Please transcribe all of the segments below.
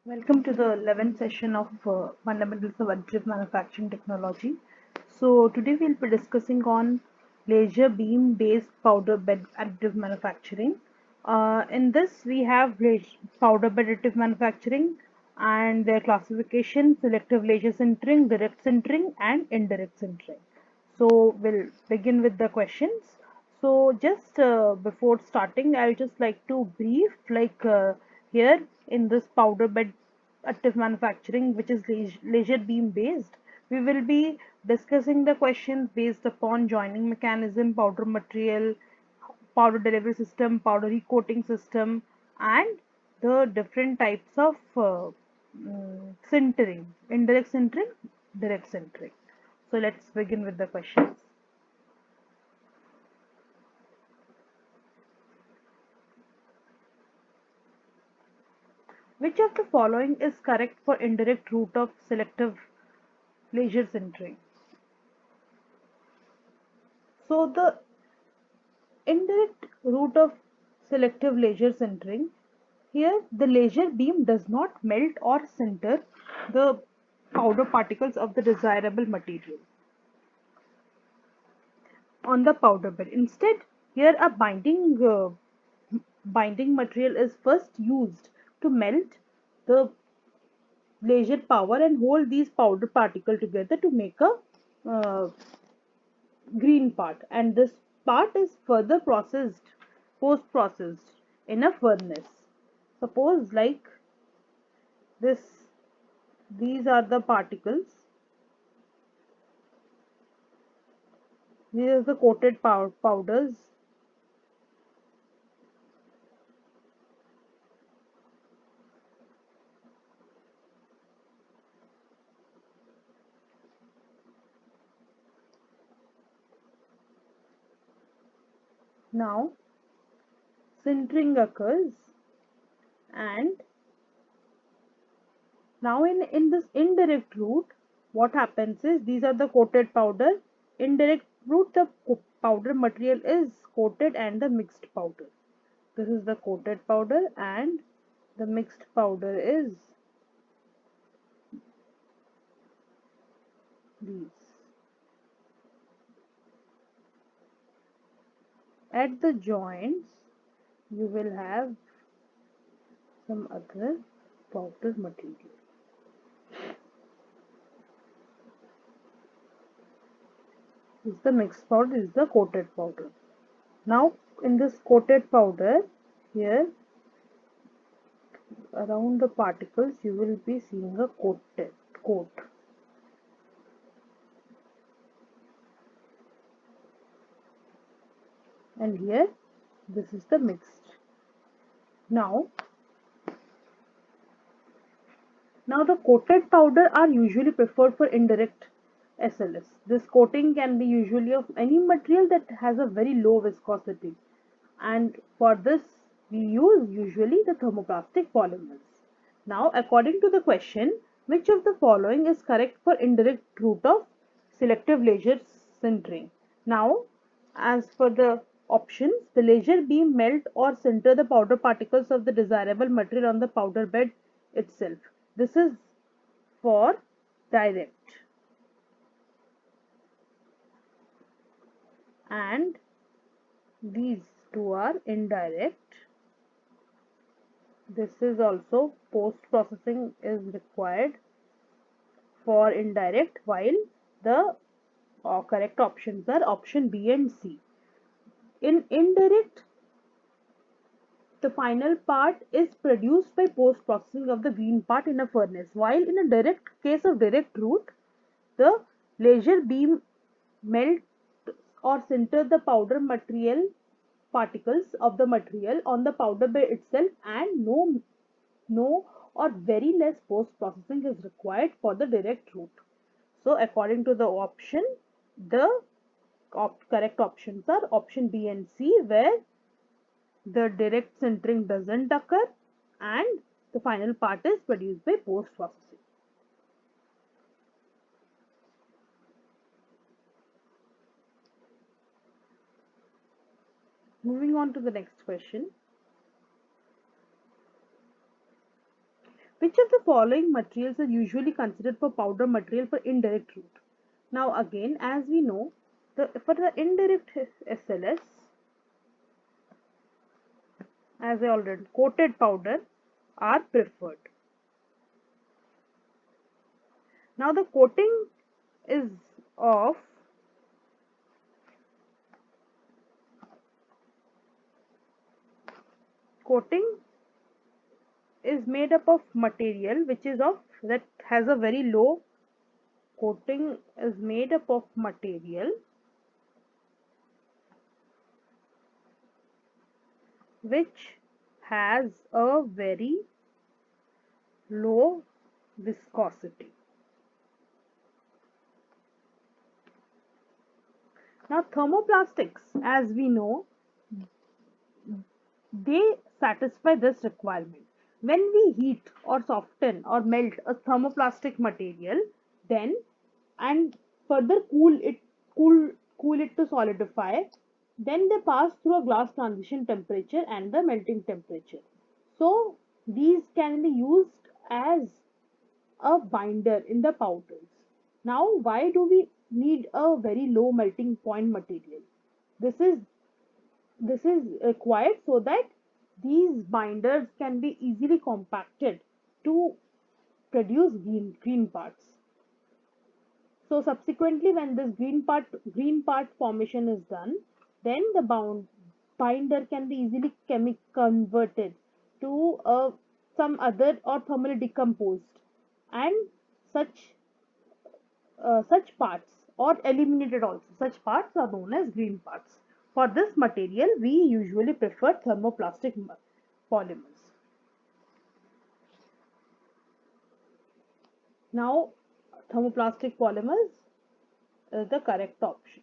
Welcome to the 11th session of Fundamentals of Additive Manufacturing Technology. So today we'll be discussing on laser beam based powder bed additive manufacturing. In this we have powder bed additive manufacturing and their classification: selective laser sintering, direct sintering and indirect sintering. So we'll begin with the questions. So just before starting, I would just like to brief here in this powder bed additive manufacturing, which is laser beam based. We will be discussing the questions based upon joining mechanism, powder material, powder delivery system, powder recoating system, and the different types of sintering, indirect sintering, direct sintering. So let's begin with the questions. Which of the following is correct for indirect route of selective laser sintering? So the indirect route of selective laser sintering, here the laser beam does not melt or sinter the powder particles of the desirable material on the powder bed. Instead, here a binding material is first used to melt the laser power and hold these powder particles together to make a green part, and this part is further processed, post processed in a furnace. Suppose like this, these are the particles, these are the coated powders. Now sintering occurs, and now in this indirect route, what happens is these are the coated powder. Indirect route, the powder material is coated and the mixed powder. This is the coated powder and the mixed powder is these. At the joints you will have some other powder material. This is the mixed powder, this is the coated powder. Now in this coated powder, here around the particles you will be seeing a coat. And here this is the mixed. Now the coated powder are usually preferred for indirect SLS. This coating can be usually of any material that has a very low viscosity, and for this we use usually the thermoplastic polymers. Now according to the question, which of the following is correct for indirect route of selective laser sintering? Now as for the options, the laser beam melt or sinter the powder particles of the desirable material on the powder bed itself. This is for direct, and these two are indirect. This is also post processing is required for indirect, while the correct options are option B and C. In indirect, the final part is produced by post processing of the green part in a furnace, while in a direct case of direct route, the laser beam melt or sinter the powder material particles of the material on the powder bed itself, and no or very less post processing is required for the direct route. So according to the option, the correct options are option B and C, where the direct sintering doesn't occur and the final part is produced by post processing. Moving on to the next question. Which of the following materials are usually considered for powder material for indirect route? Now again, as we know, for the indirect SLS, as I already coated powder are preferred. Now the is of coating is made up of material which is of that has a very low coating is made up of material which has a very low viscosity. Now thermoplastics, as we know, they satisfy this requirement. When we heat or soften or melt a thermoplastic material, then and further cool it to solidify, then they pass through a glass transition temperature and the melting temperature. So these can be used as a binder in the powders. Now, why do we need a very low melting point material? This is this is required so that these binders can be easily compacted to produce green parts. So subsequently, when this green part formation is done, then the binder can be easily converted to some other or thermally decomposed, and such such parts or eliminated also. Such parts are known as green parts. For this material, we usually prefer thermoplastic polymers. Now, thermoplastic polymers is the correct option.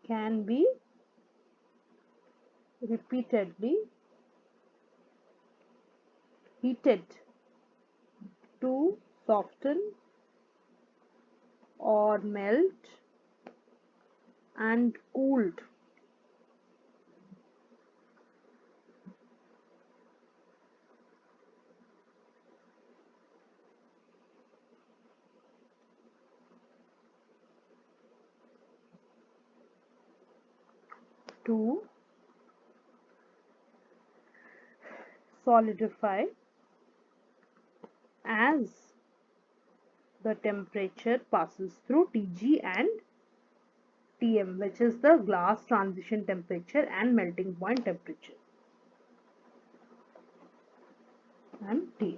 Can be repeatedly heated to soften or melt and cooled to solidify as the temperature passes through Tg and Tm, which is the glass transition temperature and melting point temperature, and Tm.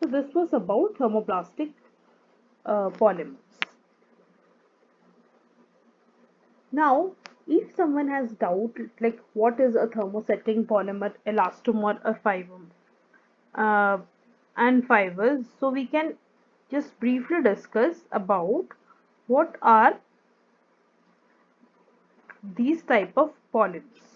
So this was about thermoplastic polymers. Now, if someone has doubt like what is a thermosetting polymer, elastomer or fiber, uh, and fibers, so we can just briefly discuss about what are these type of polymers.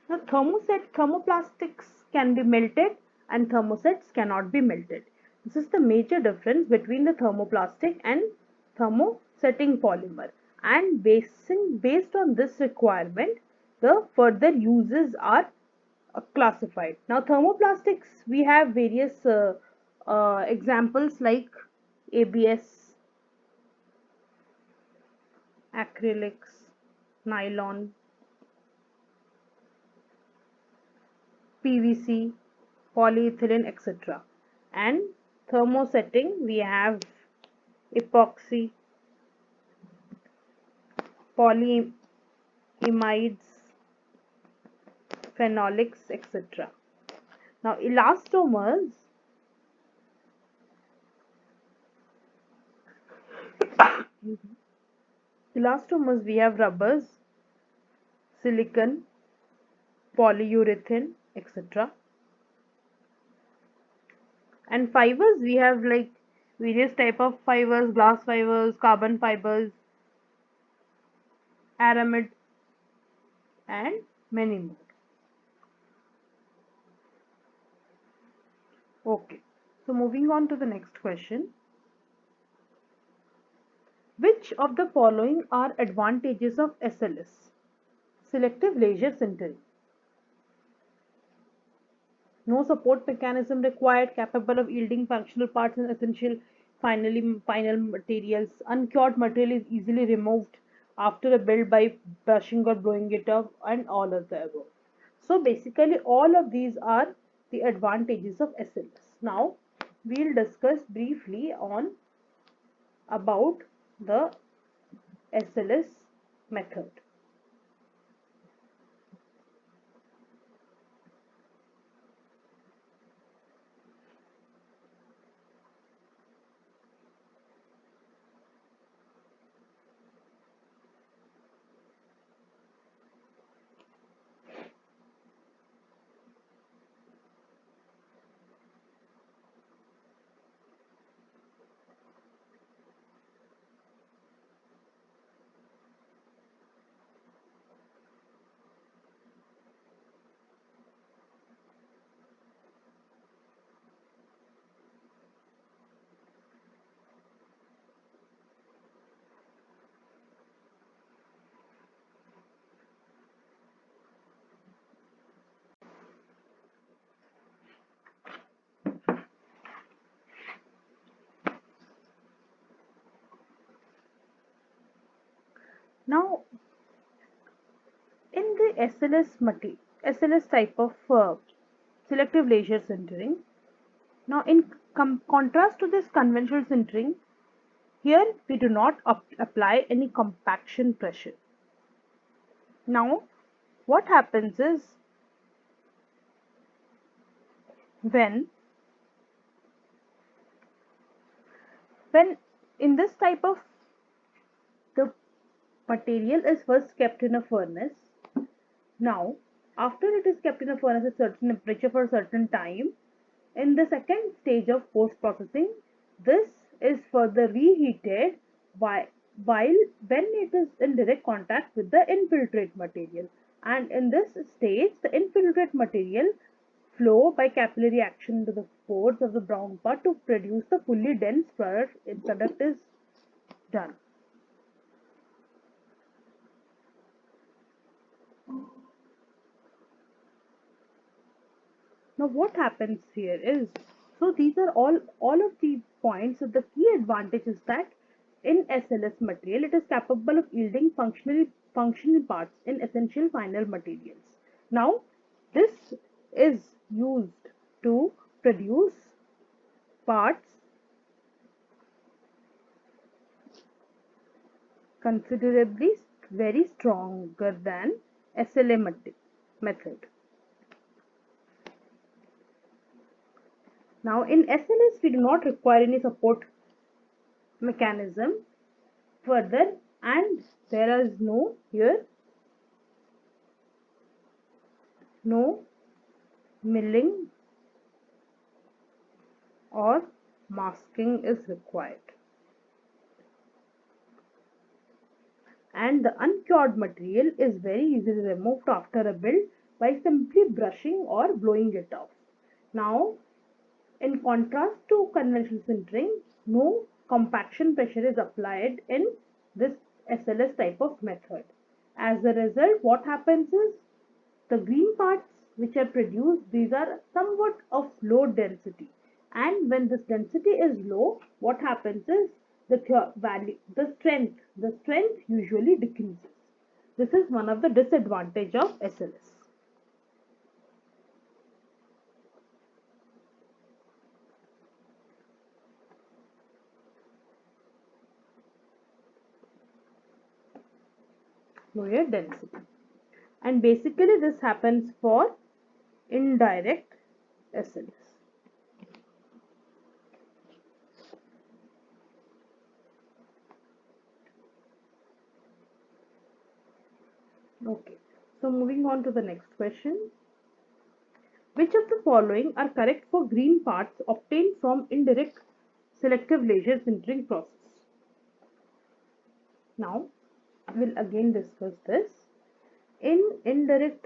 Now, thermoplastics can be melted and thermosets cannot be melted. This is the major difference between the thermoplastic and thermosetting polymer. And based on this requirement, the further uses are classified. Now, thermoplastics, we have various examples like ABS, acrylics, nylon, PVC, polyethylene, etc. And thermosetting, we have epoxy, polyimides, phenolics, etc. Now, elastomers, we have rubbers, silicon, polyurethane, etc. And fibers, we have like various type of fibers, glass fibers, carbon fibers, aramid, and many more. Okay, so moving on to the next question. Which of the following are advantages of SLS? Selective laser sintering. No support mechanism required, capable of yielding functional parts and essential final materials. Uncured material is easily removed after a build by brushing or blowing it off, and all of the above. So basically all of these are the advantages of SLS. Now we'll discuss briefly on about the SLS method. Now in the SLS type of selective laser sintering, now in contrast to this conventional sintering, here we do not apply any compaction pressure. Now what happens is when when in this type of, the material is first kept in a furnace. Now after it is kept in a furnace at certain temperature for a certain time, in the second stage of post processing, this is further reheated while, while when it is in direct contact with the infiltrate material, and in this stage the infiltrate material flow by capillary action into the pores of the brown part to produce the fully dense product. Product is done. Now what happens here is, so these are all of the points. So the key advantage is that in SLS material, it is capable of yielding functional parts in essential final materials. Now this is used to produce parts considerably very stronger than SLA method. Now in SLS we do not require any support mechanism further, and there is no here no milling or masking is required, and the uncured material is very easily removed after a build by simply brushing or blowing it off. Now in contrast to conventional sintering, no compaction pressure is applied in this SLS type of method. As a result, what happens is the green parts which are produced, these are somewhat of low density, and when this density is low, what happens is the strength usually decreases. This is one of the disadvantage of SLS. lower density. And basically this happens for indirect SLS. Okay, so moving on to the next question. Which of the following are correct for green parts obtained from indirect selective laser sintering process? Now, we'll again discuss this. In indirect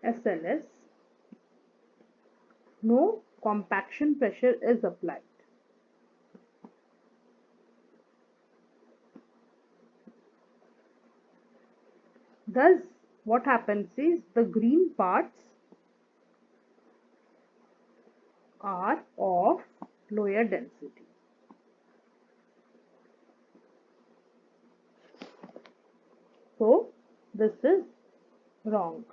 SLS, no compaction pressure is applied. Thus, what happens is the green parts are of lower density. So, this is wrong.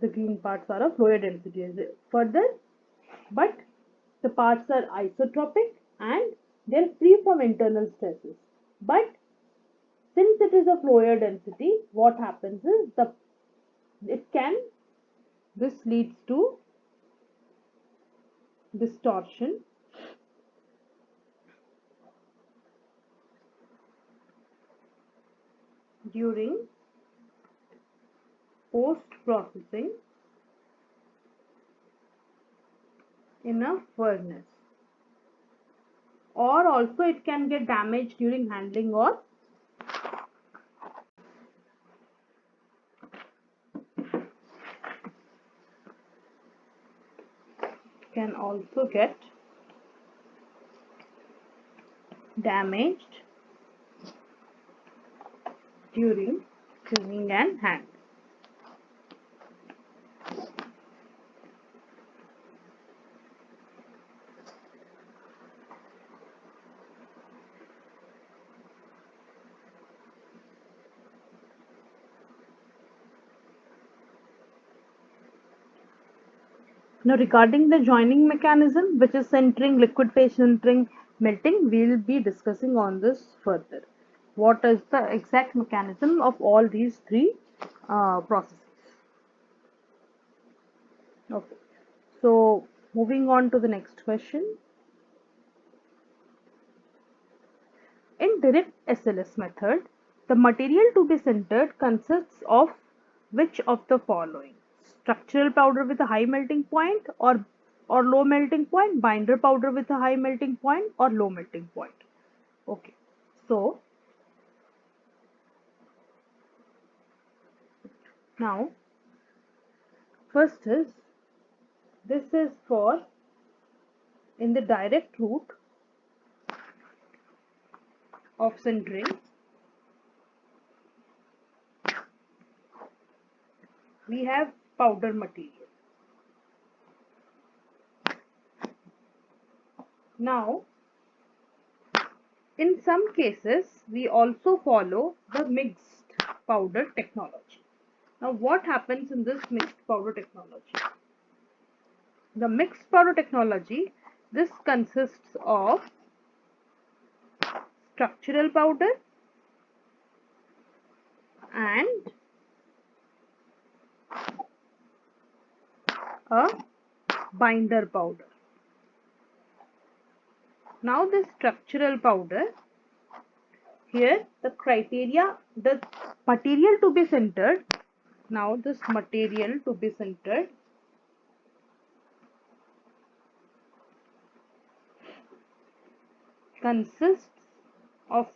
The green parts are of lower density. Further, but the parts are isotropic and they're free from internal stresses. But since it is of lower density, what happens is this leads to distortion during post processing in a furnace, or also it can get damaged during handling, or can also get damaged during cleaning and handling. Now regarding the joining mechanism, which is sintering, liquid phase sintering, melting, we will be discussing on this further. What is the exact mechanism of all these three processes? Okay, so moving on to the next question. In direct SLS method, the material to be sintered consists of which of the following? Structural powder with a high melting point or low melting point, binder powder with a high melting point or low melting point. Okay, so now first is this is for in the direct route of sintering, we have powder material. Now, in some cases, we also follow the mixed powder technology. Now, what happens in this mixed powder technology? The mixed powder technology, this consists of structural powder and a binder powder. Now, this structural powder, here the criteria, the material to be sintered. Now, this material to be sintered consists of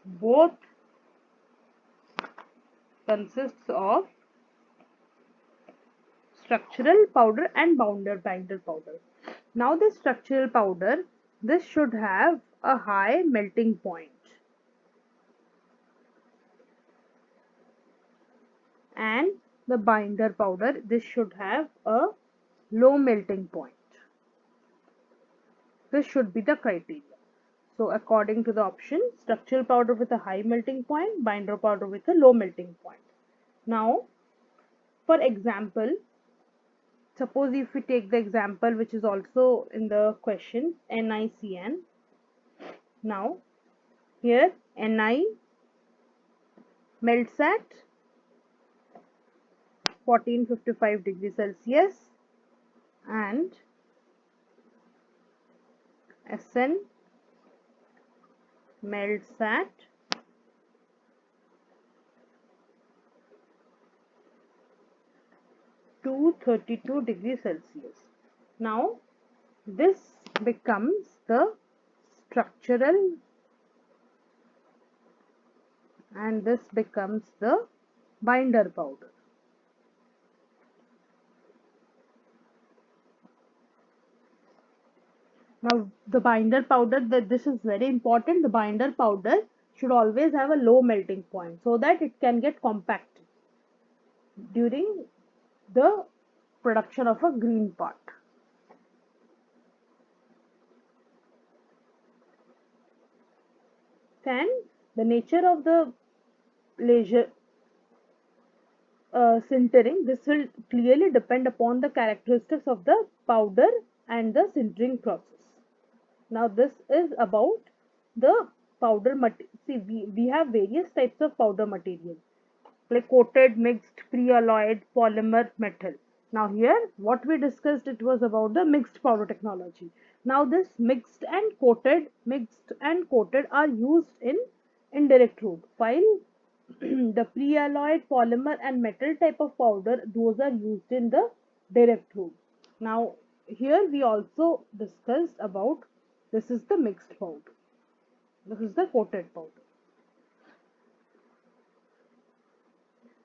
structural powder and binder powder. Now this structural powder, this should have a high melting point and the binder powder, this should have a low melting point. This should be the criteria. So according to the option, structural powder with a high melting point, binder powder with a low melting point. Now, for example, suppose if we take the example which is also in the question, NiCN. Now, Here Ni melts at 1455 degrees Celsius and Sn melts at 232 degrees Celsius. Now this becomes the structural and this becomes the binder powder. Now the binder powder, this is very important, the binder powder should always have a low melting point so that it can get compact during the production of a green part. Then the nature of the laser sintering, this will clearly depend upon the characteristics of the powder and the sintering process. Now this is about the powder material. See, we have various types of powder material like coated, mixed, pre-alloyed, polymer, metal. Now here what we discussed, it was about the mixed powder technology. Now this mixed and coated are used in indirect route, while the pre-alloyed, polymer and metal type of powder, those are used in the direct route. Now here we also discussed about, this is the mixed powder, this is the coated powder.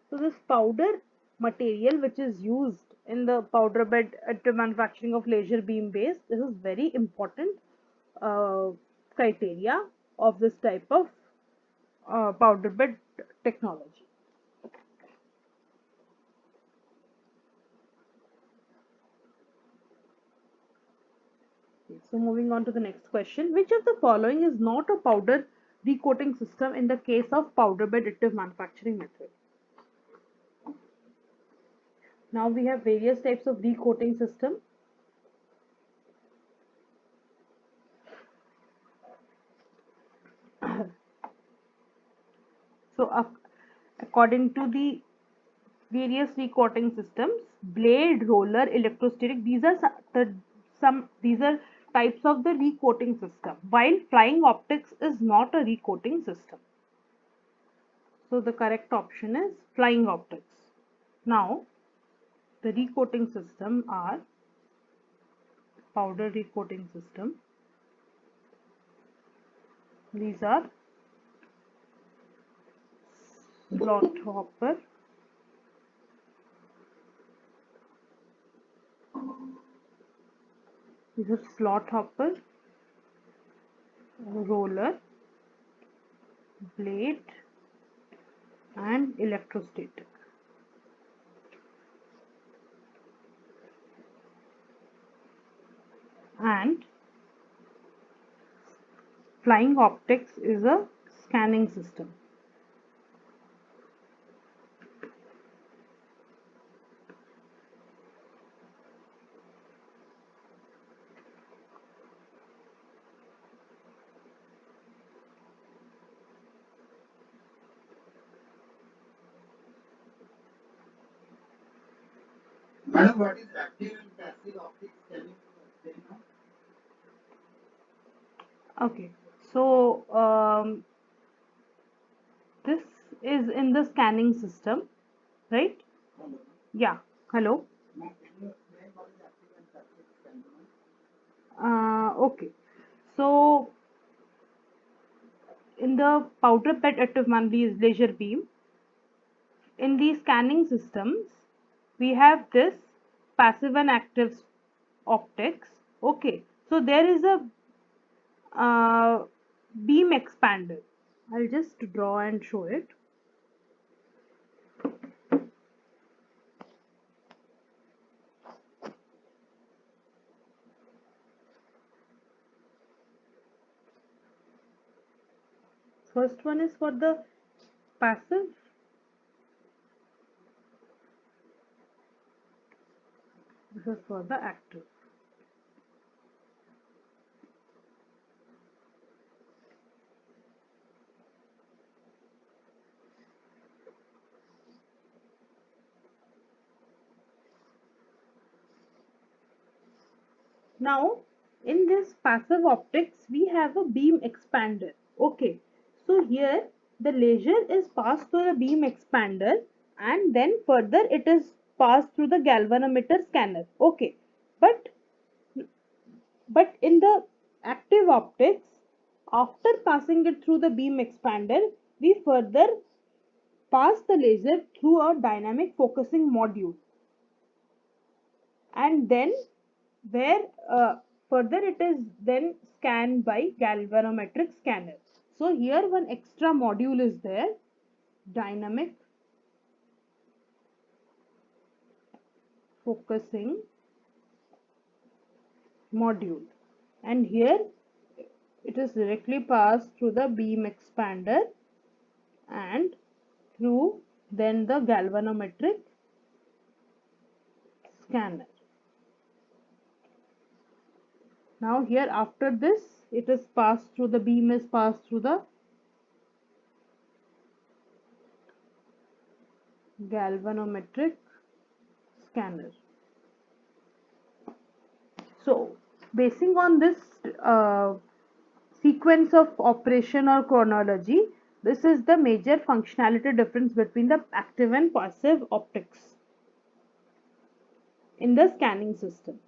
So this powder material which is used in the powder bed at the manufacturing of laser beam base, this is very important uh, criteria of this type of powder bed technology. So moving on to the next question, which of the following is not a powder recoating system in the case of powder bed additive manufacturing method? Now we have various types of recoating system. So according to the various recoating systems, blade, roller, electrostatic, these are these are types of the recoating system, while flying optics is not a recoating system. So the correct option is flying optics. Now the recoating system are powder recoating system. These are slot hopper, roller, blade and electrostatic. And flying optics is a scanning system. Madam, what is active and passive optics? Can you explain now? Okay, so this is in the scanning system, right? Hello. Yeah, hello. Ma'am, can you explain what is active and passive scanning? Okay, so in the powder bed active laser beam, in the scanning systems, we have this passive and active optics. Okay, so there is a beam expander. I'll just draw and show it. First one is for the passive, this is for the active. Now, in this passive optics, we have a beam expander. Okay, so here the laser is passed through the beam expander and then further it is passed through the galvanometer scanner. Okay, but in the active optics, after passing it through the beam expander, we further pass the laser through a dynamic focusing module, and then where further it is then scanned by galvanometric scanner. So here one extra module is there, dynamic focusing module, and here it is directly passed through the beam expander and through then the galvanometric scanner. Now here after this it is passed through the beam is passed through the galvanometric scanner. So basing on this sequence of operation or chronology, this is the major functionality difference between the active and passive optics in the scanning system.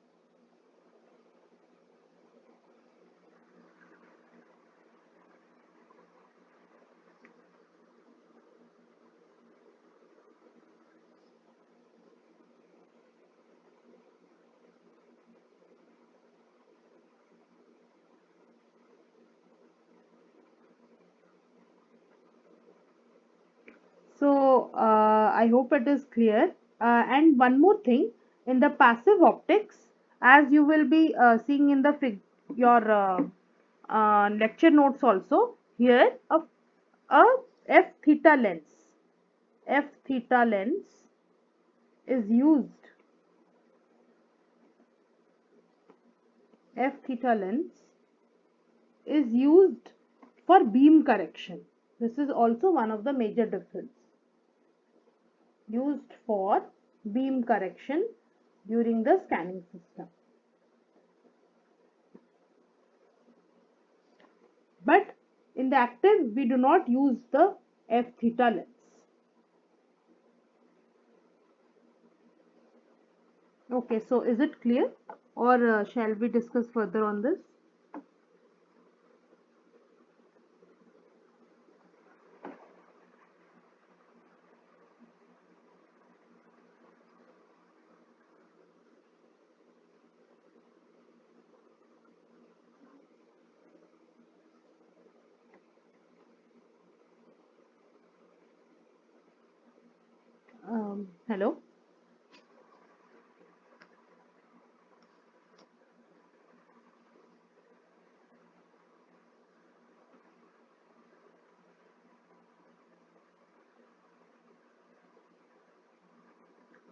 So I hope it is clear. And one more thing, in the passive optics, as you will be seeing in the your lecture notes also, here a f theta lens, f theta lens is used. F theta lens is used for beam correction. This is also one of the major difference. Used for beam correction during the scanning system. But in the active, we do not use the F theta lens. Okay, so is it clear, or shall we discuss further on this? Hello.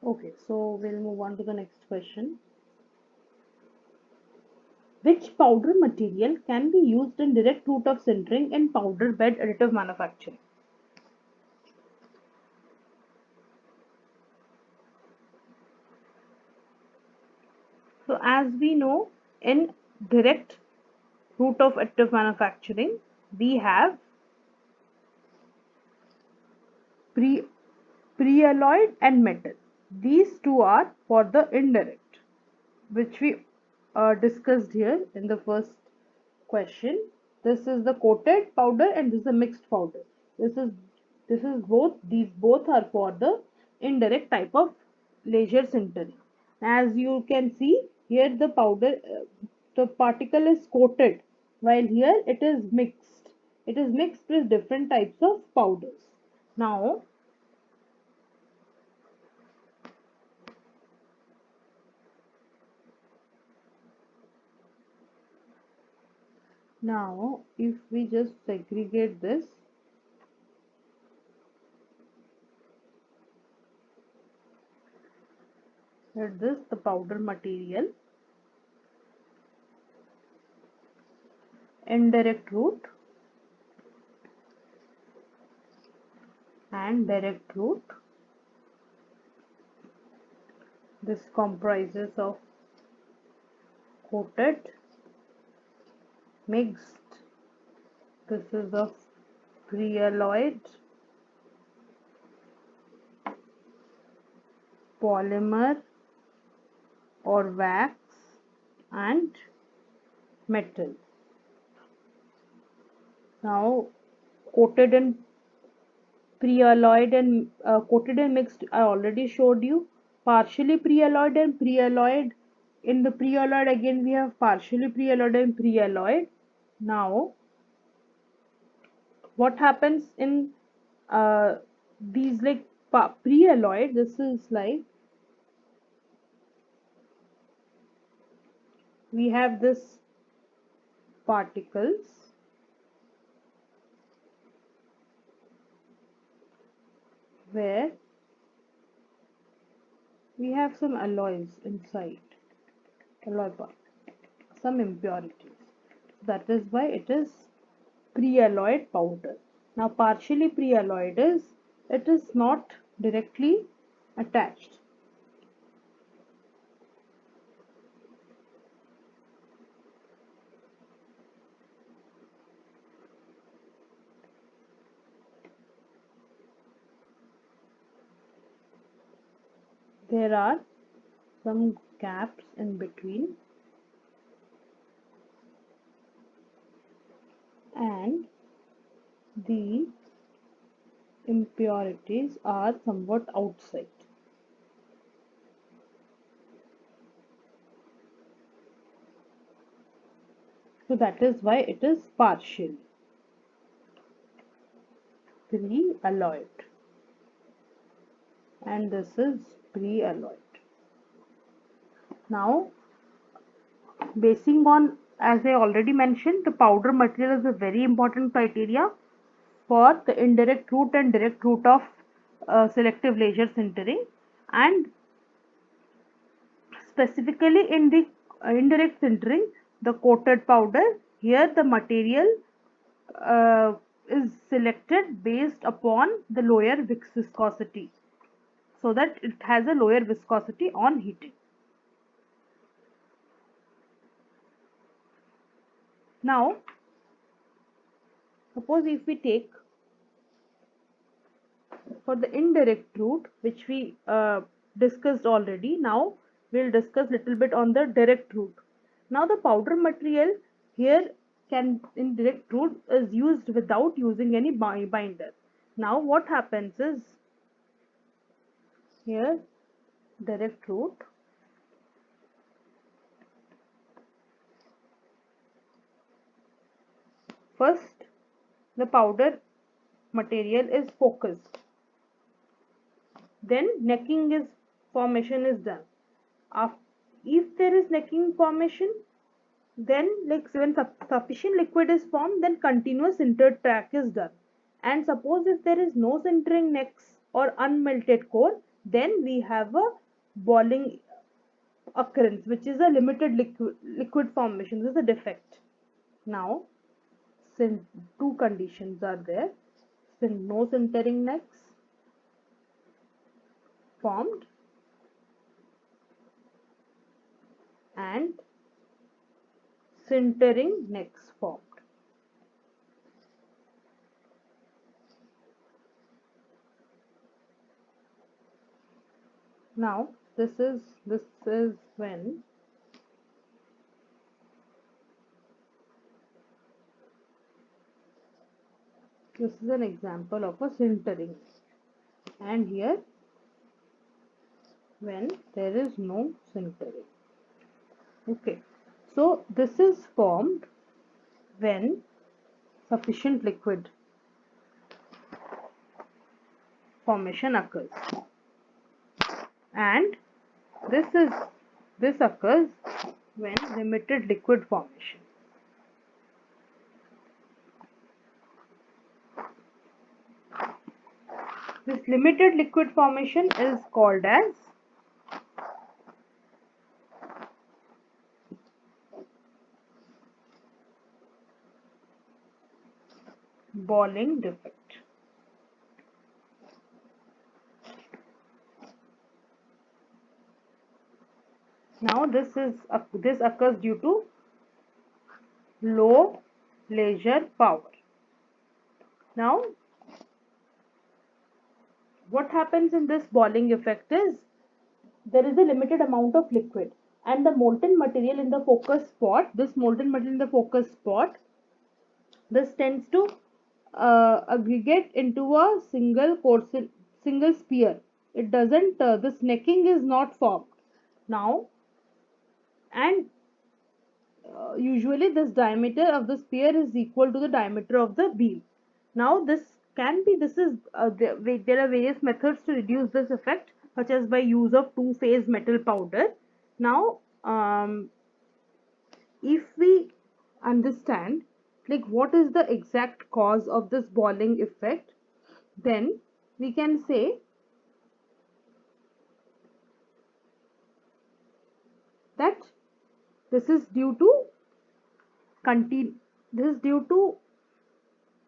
Okay, so we'll move on to the next question. Which powder material can be used in direct route of sintering in powder bed additive manufacturing? So as we know, in direct route of additive manufacturing, we have pre prealloyed and metal. These two are for the indirect, which we discussed here in the first question. This is the coated powder and this is the mixed powder. This is both, these both are for the indirect type of laser sintering. As you can see here, the powder, the particle is coated, while here it is mixed. It is mixed with different types of powders. Now, if we just segregate this, let this the powder material, indirect route and direct route. This comprises of coated mixed. This is a pre-alloyed polymer or wax and metal. Now coated and pre-alloyed and coated and mixed I already showed you. Partially pre-alloyed and pre-alloyed. In the pre-alloyed again we have partially pre-alloyed and pre-alloyed. Now what happens in uh, these like pre-alloyed, this is like we have this particles where we have some alloys inside, alloy part, some impurities. That is why it is pre-alloyed powder. Now partially pre-alloyed is it is not directly attached. There are some gaps in between and the impurities are somewhat outside. So that is why it is partially pre-alloyed and this is pre-alloyed. Now basing on, as I already mentioned, the powder material is a very important criteria for the indirect route and direct route of selective laser sintering, and specifically in the indirect sintering, the coated powder, here the material is selected based upon the lower viscosity, so that it has a lower viscosity on heating. Now suppose if we take for the indirect route, which we discussed already, now we'll discuss little bit on the direct route. Now the powder material here can in direct route is used without using any binder. Now what happens is here direct route, first the powder material is focused, then necking is formation is done. If there is necking formation, then like when sufficient liquid is formed, then continuous sintered track is done. And suppose if there is no sintering necks or unmelted core, then we have a boiling occurrence, which is a limited liquid formation. This is a defect. Now two conditions are there: no sintering necks formed and sintering necks formed. Now this is when this is an example of a sintering, and here when there is no sintering. Okay, so this is formed when sufficient liquid formation occurs, and this occurs when limited liquid formation. This limited liquid formation is called as boiling defect. Now this occurs due to low laser power. Now what happens in this balling effect is there is a limited amount of liquid and the molten material in the focus spot, this tends to aggregate into a single sphere. It doesn't, this necking is not formed. Now, and usually this diameter of the sphere is equal to the diameter of the beam. Now there are various methods to reduce this effect, such as by use of two-phase metal powder. Now if we understand like what is the exact cause of this balling effect, then we can say that this is due to this is due to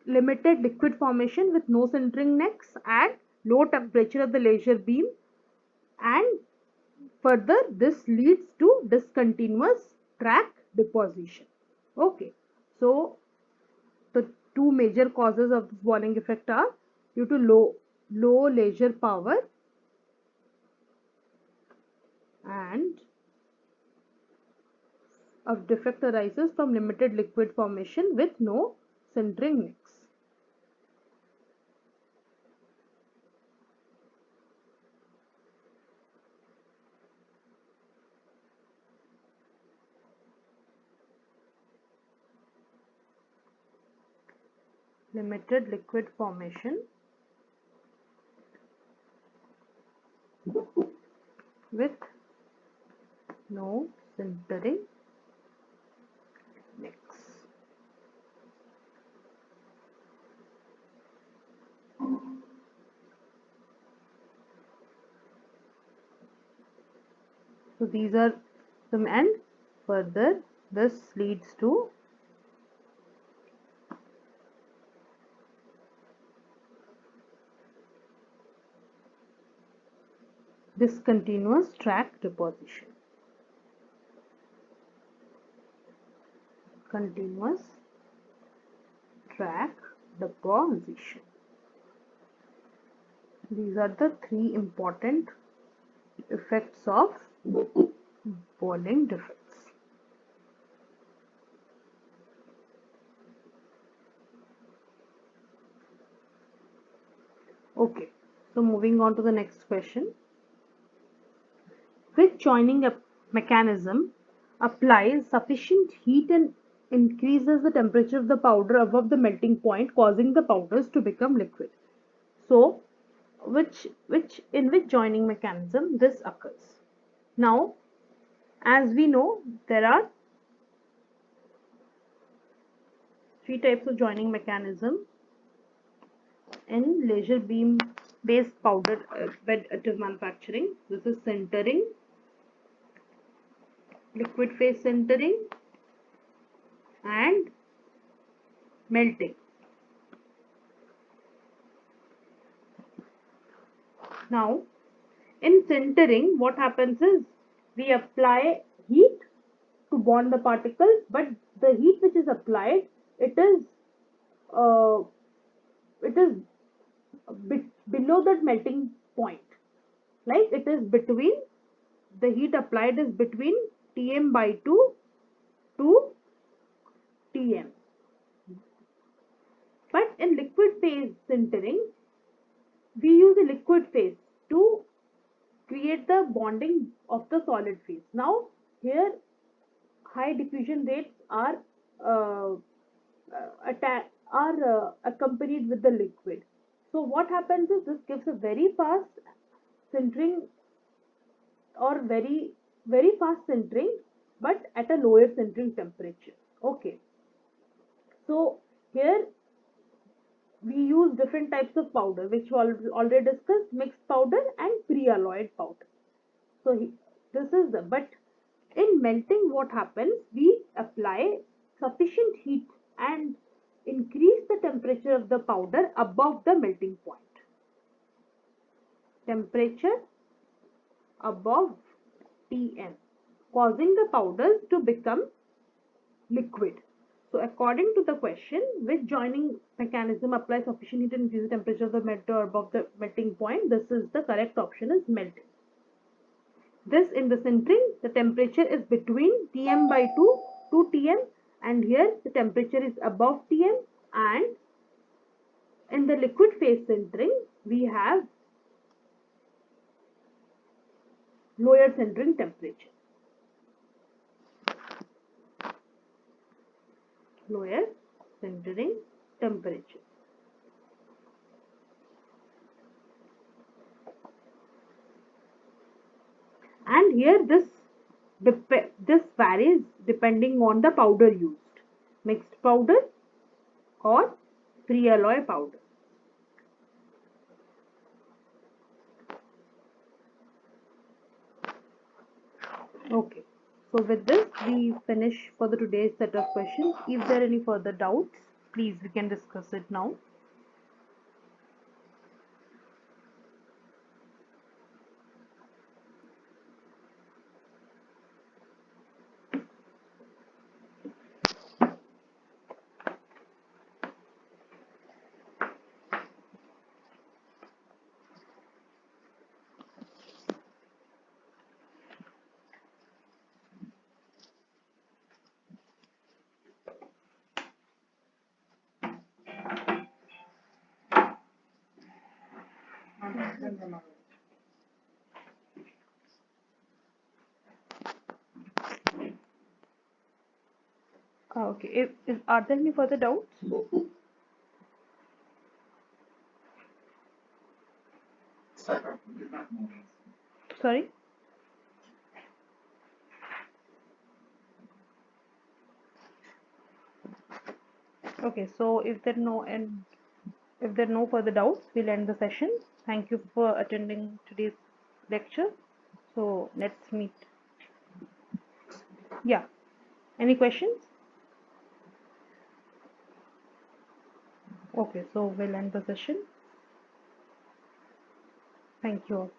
limited liquid formation with no sintering necks and low temperature of the laser beam, and further this leads to discontinuous track deposition. Okay, so the two major causes of this balling effect are due to low laser power and a defect arises from limited liquid formation with no sintering mix. Limited liquid formation with no sintering mix. So these are some, and further this leads to discontinuous track deposition. Continuous track deposition. These are the three important effects of balling defects. Okay, so moving on to the next question. Which joining mechanism applies sufficient heat and increases the temperature of the powder above the melting point, causing the powders to become liquid? So, in which joining mechanism this occurs? Now, as we know, there are three types of joining mechanism in laser beam based powder bed additive manufacturing. This is sintering, liquid phase sintering, and melting. Now, in sintering, what happens is we apply heat to bond the particles, but the heat which is applied, uh, it is below that melting point. Like it is between, the heat applied is between Tm by 2 to Tm. But in liquid phase sintering, we use a liquid phase to create the bonding of the solid phase. Now, here high diffusion rates are accompanied with the liquid. So what happens is this gives a very fast sintering, or very fast sintering, but at a lower sintering temperature. Okay, so here we use different types of powder, which we already discussed: mixed powder and pre-alloyed powder. So this is the, but in melting what happens, we apply sufficient heat and increase the temperature of the powder above the melting point. Temperature above Tm. causing the powders to become liquid. So according to the question, which joining mechanism applies sufficient heat and increases the temperature of the metal above the melting point? This is the correct option is melting. This in the sintering, the temperature is between Tm by 2 to Tm, and here the temperature is above Tm, and in the liquid phase sintering we have lower sintering temperature. Lower sintering temperature. And here this varies depending on the powder used, mixed powder or free alloy powder. Okay, so with this we finish for the today's set of questions. If there are any further doubts, please we can discuss it now. Okay, are there any further doubts? Sorry. Okay, so if there are no further doubts, we'll end the session. Thank you for attending today's lecture. So let's meet. Yeah. Any questions? Okay, so we'll end the session. Thank you all.